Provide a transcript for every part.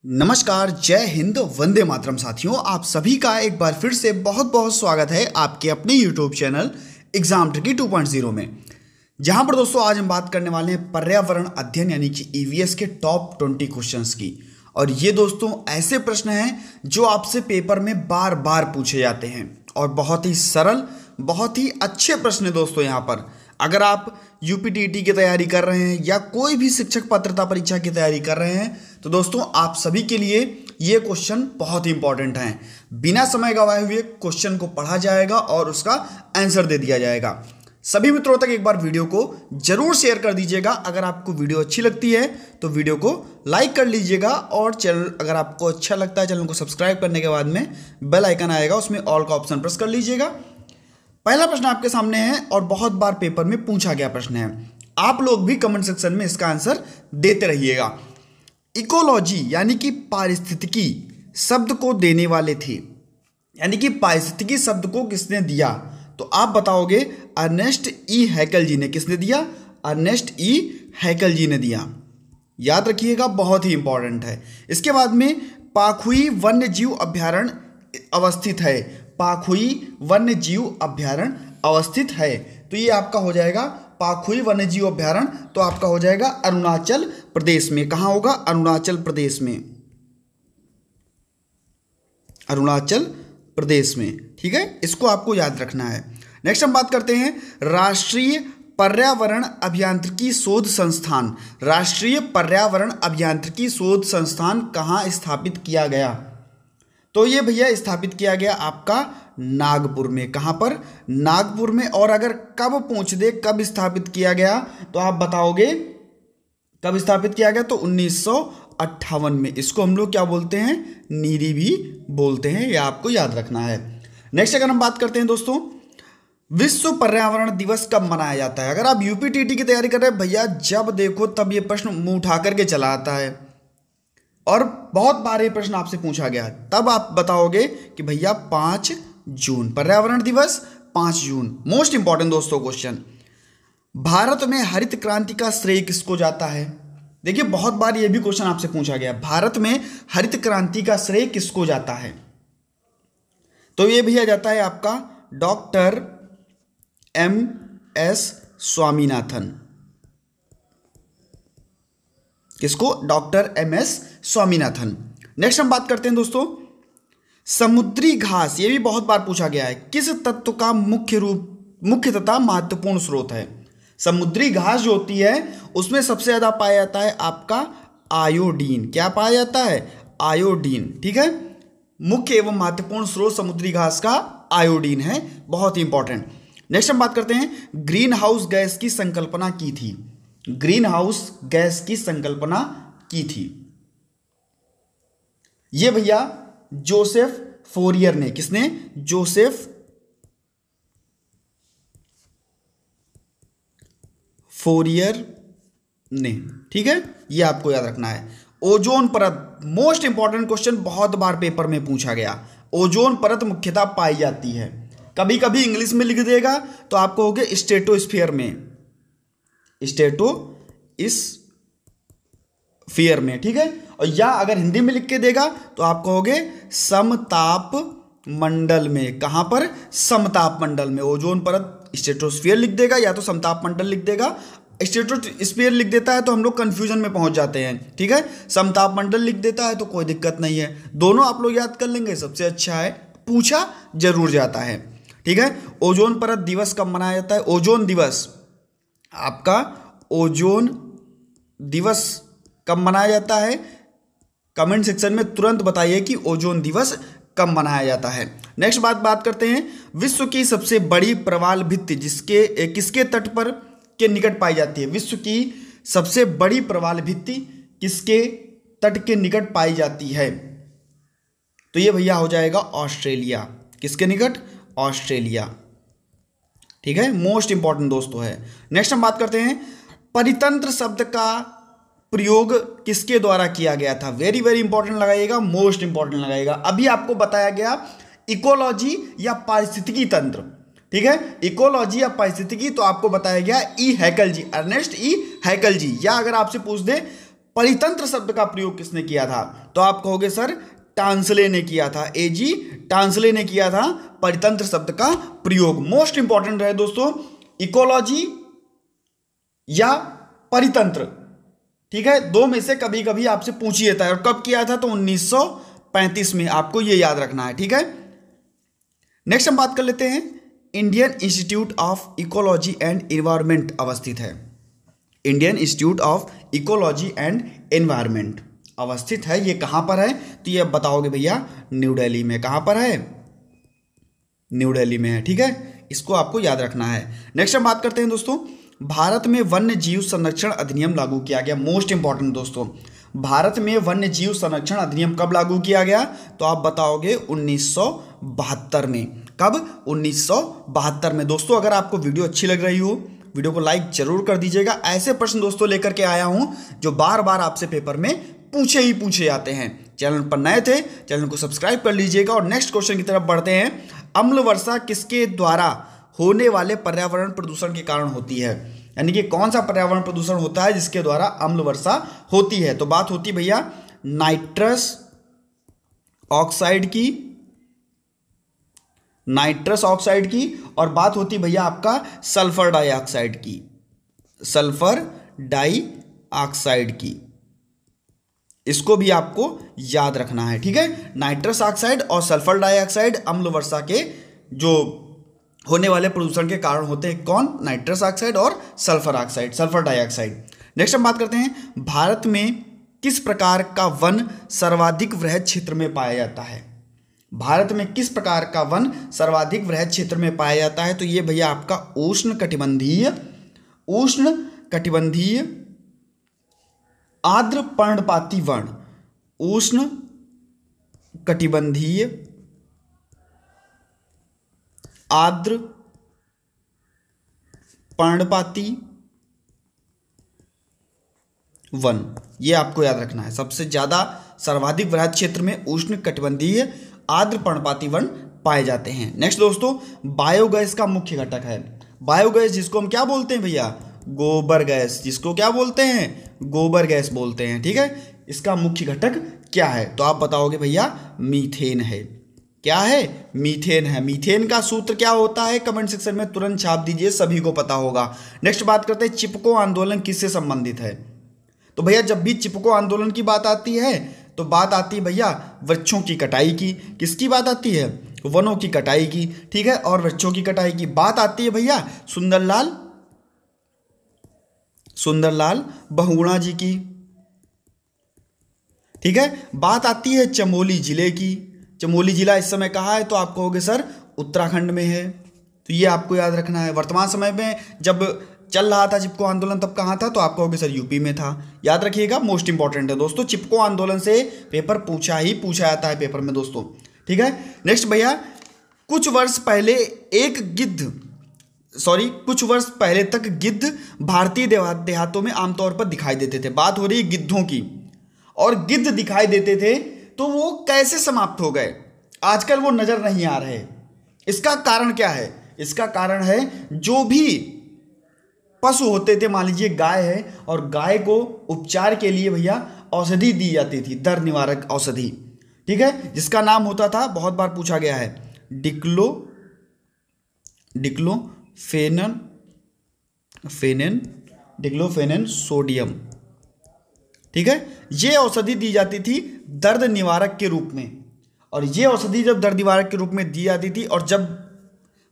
नमस्कार, जय हिंद, वंदे मातरम। साथियों, आप सभी का एक बार फिर से बहुत बहुत स्वागत है आपके अपने यूट्यूब चैनल एग्जाम ट्रिकी 2.0 में, जहां पर दोस्तों आज हम बात करने वाले हैं पर्यावरण अध्ययन यानी कि ईवीएस के टॉप 20 क्वेश्चंस की। और ये दोस्तों ऐसे प्रश्न हैं जो आपसे पेपर में बार बार पूछे जाते हैं और बहुत ही सरल, बहुत ही अच्छे प्रश्न है दोस्तों। यहाँ पर अगर आप यूपीटीटी की तैयारी कर रहे हैं या कोई भी शिक्षक पात्रता परीक्षा की तैयारी कर रहे हैं तो दोस्तों आप सभी के लिए ये क्वेश्चन बहुत ही इंपॉर्टेंट हैं। बिना समय गवाए हुए क्वेश्चन को पढ़ा जाएगा और उसका आंसर दे दिया जाएगा। सभी मित्रों तक एक बार वीडियो को जरूर शेयर कर दीजिएगा। अगर आपको वीडियो अच्छी लगती है तो वीडियो को लाइक कर लीजिएगा और चैनल अगर आपको अच्छा लगता है चैनल को सब्सक्राइब करने के बाद में बेल आइकन आएगा, उसमें ऑल का ऑप्शन प्रेस कर लीजिएगा। पहला प्रश्न आपके सामने है और बहुत बार पेपर में पूछा गया प्रश्न है। आप लोग भी कमेंट सेक्शन में इसका आंसर देते रहिएगा। इकोलॉजी यानी कि पारिस्थितिकी शब्द को देने वाले थे, यानी कि पारिस्थितिकी शब्द को किसने दिया? तो आप बताओगे अर्नेस्ट ई हैकल जी ने। किसने दिया? अर्नेस्ट ई हैकल जी ने दिया। याद रखिएगा, बहुत ही इंपॉर्टेंट है। इसके बाद में पाखुई वन्य जीव अभ्यारण्य अवस्थित है। पाखुई वन्य जीव अभ्यारण्य अवस्थित है, तो ये आपका हो जाएगा पाखुई वन्य जीव अभ्यारण्य, तो आपका हो जाएगा अरुणाचल प्रदेश में। कहाँ होगा? अरुणाचल प्रदेश में, अरुणाचल प्रदेश में। ठीक है, इसको आपको याद रखना है। नेक्स्ट हम बात करते हैं राष्ट्रीय पर्यावरण अभियांत्रिकी शोध संस्थान। राष्ट्रीय पर्यावरण अभियांत्रिकी शोध संस्थान कहाँ स्थापित किया गया? तो ये भैया स्थापित किया गया आपका नागपुर में। कहाँ पर? नागपुर में। और अगर कब पूछ दे कब स्थापित किया गया तो आप बताओगे कब स्थापित किया गया? तो 1958 में। इसको हम लोग क्या बोलते हैं? नीरी भी बोलते हैं, यह आपको याद रखना है। नेक्स्ट अगर हम बात करते हैं दोस्तों, विश्व पर्यावरण दिवस कब मनाया जाता है? अगर आप यूपीटीटी की तैयारी कर रहे हैं भैया, जब देखो तब ये प्रश्न मुंह उठा करके चला आता है और बहुत बार ये प्रश्न आपसे पूछा गया, तब आप बताओगे कि भैया 5 जून, पर्यावरण दिवस 5 जून। मोस्ट इंपॉर्टेंट दोस्तों क्वेश्चन, भारत में हरित क्रांति का श्रेय किसको जाता है? देखिए बहुत बार ये भी क्वेश्चन आपसे पूछा गया, भारत में हरित क्रांति का श्रेय किसको जाता है? तो ये भैया जाता है आपका डॉक्टर MS स्वामीनाथन। किसको? Doctor MS Swaminathan. नेक्स्ट हम बात करते हैं दोस्तों समुद्री घास। ये भी बहुत बार पूछा गया है, किस तत्व का मुख्य तथा महत्वपूर्ण स्रोत है? समुद्री घास जो होती है उसमें सबसे ज्यादा पाया जाता है आपका आयोडीन। क्या पाया जाता है? आयोडीन। ठीक है, मुख्य एवं महत्वपूर्ण स्रोत समुद्री घास का आयोडीन है, बहुत ही इंपॉर्टेंट। नेक्स्ट हम बात करते हैं ग्रीन हाउस गैस की संकल्पना की थी। ग्रीन हाउस गैस की संकल्पना की थी ये भैया जोसेफ फोरियर ने। किसने? जोसेफ फोरियर ने। ठीक है, ये आपको याद रखना है। ओजोन परत, मोस्ट इंपॉर्टेंट क्वेश्चन, बहुत बार पेपर में पूछा गया। ओजोन परत मुख्यतः पाई जाती है, कभी कभी इंग्लिश में लिख देगा तो आपको हो गया स्ट्रेटोस्फीयर में, स्ट्रेटोस्फीयर में। ठीक है, और या अगर हिंदी में लिख के देगा तो आपको हो गए समताप मंडल में। कहां पर? समताप मंडल में। ओजोन परत स्ट्रेटोस्फीयर लिख देगा या तो समताप मंडल लिख देगा। स्ट्रेटोस्फीयर लिख देता है तो हम लोग कंफ्यूजन में पहुंच जाते हैं। ठीक है, समताप मंडल लिख देता है तो कोई दिक्कत नहीं है, दोनों आप लोग याद कर लेंगे, सबसे अच्छा है, पूछा जरूर जाता है। ठीक है, ओजोन परत दिवस कब मनाया जाता है? ओजोन दिवस आपका, ओजोन दिवस कब मनाया जाता है? कमेंट सेक्शन में तुरंत बताइए कि ओजोन दिवस कब मनाया जाता है। नेक्स्ट बात करते हैं विश्व की सबसे बड़ी प्रवाल भित्ति किसके तट पर के निकट पाई जाती है? विश्व की सबसे बड़ी प्रवाल भित्ति किसके तट के निकट पाई जाती है? तो ये भैया हो जाएगा ऑस्ट्रेलिया। किसके निकट? ऑस्ट्रेलिया। ठीक है, मोस्ट इंपॉर्टेंट दोस्तों है। नेक्स्ट हम बात करते हैं परितंत्र शब्द का प्रयोग किसके द्वारा किया गया था? वेरी वेरी इंपॉर्टेंट लगाइएगा, मोस्ट इंपॉर्टेंट लगाइएगा। अभी आपको बताया गया इकोलॉजी या पारिस्थितिकी तंत्र। ठीक है, इकोलॉजी या पारिस्थितिकी, तो आपको बताया गया ई हैकल जी, अर्नेस्ट ई हैकल जी। या अगर आपसे पूछ दे परितंत्र शब्द का प्रयोग किसने किया था? तो आप कहोगे सर टांसले ने किया था, एजी टांसले ने किया था परितंत्र शब्द का प्रयोग। मोस्ट इंपॉर्टेंट रहे दोस्तों, इकोलॉजी या परितंत्र, ठीक है, दो में से कभी कभी आपसे पूछ ही जाता है। और कब किया था? तो 1935 में, आपको ये याद रखना है, ठीक है। नेक्स्ट हम बात कर लेते हैं, Indian institute of ecology and environment अवस्थित है। Indian institute of ecology and environment अवस्थित है, ये कहां पर है? तो ये अब बताओगे भैया, न्यू दिल्ली में। कहां पर है? न्यू दिल्ली में है, ठीक है, इसको आपको याद रखना है। नेक्स्ट हम बात करते हैं दोस्तों, भारत में वन्य जीव संरक्षण अधिनियम लागू किया गया। मोस्ट इंपॉर्टेंट दोस्तों, भारत में वन्य जीव संरक्षण अधिनियम कब लागू किया गया? तो आप बताओगे 1972 में। कब? 1972 में। दोस्तों अगर आपको वीडियो अच्छी लग रही हो, वीडियो को लाइक जरूर कर दीजिएगा। ऐसे प्रश्न दोस्तों लेकर के आया हूं जो बार बार आपसे पेपर में पूछे जाते हैं। चैनल पर नए थे, चैनल को सब्सक्राइब कर लीजिएगा। और नेक्स्ट क्वेश्चन की तरफ बढ़ते हैं, अम्ल वर्षा किसके द्वारा होने वाले पर्यावरण प्रदूषण के कारण होती है? यानी कि कौन सा पर्यावरण प्रदूषण होता है जिसके द्वारा अम्ल वर्षा होती है? तो बात होती भैया नाइट्रस ऑक्साइड की, नाइट्रस ऑक्साइड की, और बात होती भैया आपका सल्फर डाइऑक्साइड की, सल्फर डाइऑक्साइड की। इसको भी आपको याद रखना है, ठीक है। नाइट्रस ऑक्साइड और सल्फर डाइऑक्साइड अम्ल वर्षा के जो होने वाले प्रदूषण के कारण होते हैं। कौन? नाइट्रस ऑक्साइड और sulphur oxide, sulphur dioxide. Next हम बात करते हैं, भारत में किस प्रकार का वन सर्वाधिक वृहद क्षेत्र में पाया जाता है? भारत में किस प्रकार का वन सर्वाधिक वृहद क्षेत्र में पाया जाता है? तो ये भैया आपका उष्ण कटिबंधीय आर्द्र पर्णपाती वन, उष्ण कटिबंधीय आर्द्र पर्णपाती वन, ये आपको याद रखना है। सबसे ज्यादा सर्वाधिक वृहद क्षेत्र में उष्ण कटिबंधीय आर्द्र पर्णपाती वन पाए जाते हैं। नेक्स्ट दोस्तों, बायोगैस का मुख्य घटक है। बायोगैस जिसको हम क्या बोलते हैं भैया? गोबर गैस। जिसको क्या बोलते हैं? गोबर गैस बोलते हैं, ठीक है। इसका मुख्य घटक क्या है? तो आप बताओगे भैया मीथेन है। क्या है? मीथेन है। मीथेन का सूत्र क्या होता है? कमेंट सेक्शन में तुरंत छाप दीजिए, सभी को पता होगा। नेक्स्ट बात करते हैं, चिपको आंदोलन किससे संबंधित है? तो भैया जब भी चिपको आंदोलन की बात आती है तो बात आती है भैया वृक्षों की कटाई की। किसकी बात आती है? वनों की कटाई की, ठीक है, और वृक्षों की कटाई की बात आती है भैया सुंदरलाल बहुगुणा जी की, ठीक है। बात आती है चमोली जिले की। चमोली जिला इस समय कहाँ है? तो आप कहोगे सर उत्तराखंड में है। तो ये आपको याद रखना है। वर्तमान समय में जब चल रहा था चिपको आंदोलन तब कहाँ था? तो आप कहोगे सर यूपी में था। याद रखिएगा, मोस्ट इंपॉर्टेंट है दोस्तों। चिपको आंदोलन से पेपर पूछा जाता है पेपर में दोस्तों, ठीक है। नेक्स्ट भैया, कुछ वर्ष पहले तक गिद्ध भारतीय देहातों में आमतौर पर दिखाई देते थे। बात हो रही है गिद्धों की। और गिद्ध दिखाई देते थे तो वो कैसे समाप्त हो गए? आजकल वो नजर नहीं आ रहे। इसका कारण क्या है? इसका कारण है जो भी पशु होते थे, मान लीजिए गाय है, और गाय को उपचार के लिए भैया औषधि दी जाती थी, दर्द निवारक औषधि, ठीक है, जिसका नाम होता था, बहुत बार पूछा गया है, डिक्लोफेनेन सोडियम, ठीक है। ये औषधि दी जाती थी दर्द निवारक के रूप में। और ये औषधि जब दर्द निवारक के रूप में दी जाती थी, और जब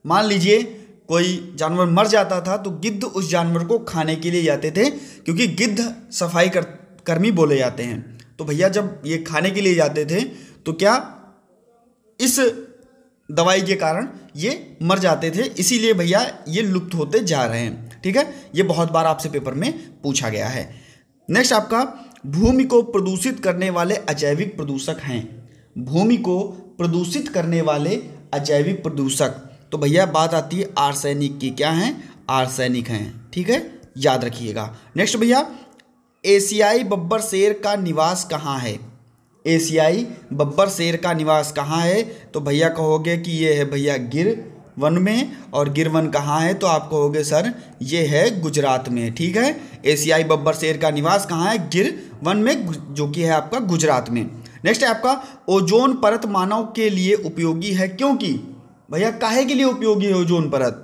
मान लीजिए कोई जानवर मर जाता था तो गिद्ध उस जानवर को खाने के लिए जाते थे, क्योंकि गिद्ध सफाई कर्मी बोले जाते हैं। तो भैया जब ये खाने के लिए जाते थे तो क्या इस दवाई के कारण ये मर जाते थे, इसीलिए भैया ये लुप्त होते जा रहे हैं, ठीक है। ये बहुत बार आपसे पेपर में पूछा गया है। नेक्स्ट आपका, भूमि को प्रदूषित करने वाले अजैविक प्रदूषक हैं। भूमि को प्रदूषित करने वाले अजैविक प्रदूषक, तो भैया बात आती है आर्सेनिक की। क्या हैं? आर्सेनिक हैं, ठीक है, याद रखिएगा। नेक्स्ट भैया, एशियाई बब्बर शेर का निवास कहाँ है? एशियाई बब्बर शेर का निवास कहाँ है? तो भैया कहोगे कि ये है भैया गिर वन में, और गिर वन कहाँ है, तो आप कहोगे सर ये है गुजरात में। ठीक है, एशियाई बब्बर शेर का निवास कहाँ है, गिर वन में, जो कि है आपका गुजरात में। नेक्स्ट है आपका ओजोन परत मानव के लिए उपयोगी है क्योंकि, भैया काहे के लिए उपयोगी है ओजोन परत?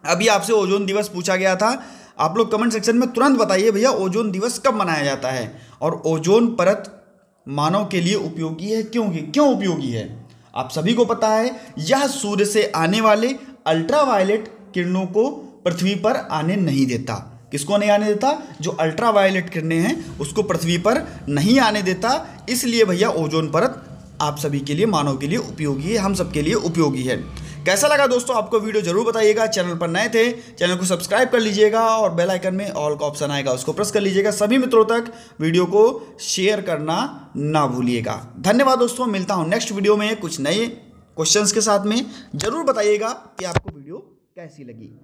अभी आपसे ओजोन दिवस पूछा गया था, आप लोग कमेंट सेक्शन में तुरंत बताइए भैया ओजोन दिवस कब मनाया जाता है, और ओजोन परत मानव के लिए उपयोगी है क्योंकि, क्यों उपयोगी है? आप सभी को पता है यह सूर्य से आने वाले अल्ट्रावायलेट किरणों को पृथ्वी पर आने नहीं देता। किसको नहीं आने देता? जो अल्ट्रावायलेट किरणें हैं उसको पृथ्वी पर नहीं आने देता। इसलिए भैया ओजोन परत आप सभी के लिए, मानव के लिए उपयोगी है, हम सब के लिए उपयोगी है। कैसा लगा दोस्तों आपको वीडियो जरूर बताइएगा। चैनल पर नए थे चैनल को सब्सक्राइब कर लीजिएगा, और बेल आइकन में ऑल का ऑप्शन आएगा उसको प्रेस कर लीजिएगा। सभी मित्रों तक वीडियो को शेयर करना ना भूलिएगा। धन्यवाद दोस्तों, मिलता हूं नेक्स्ट वीडियो में कुछ नए क्वेश्चंस के साथ में। जरूर बताइएगा कि आपको वीडियो कैसी लगी।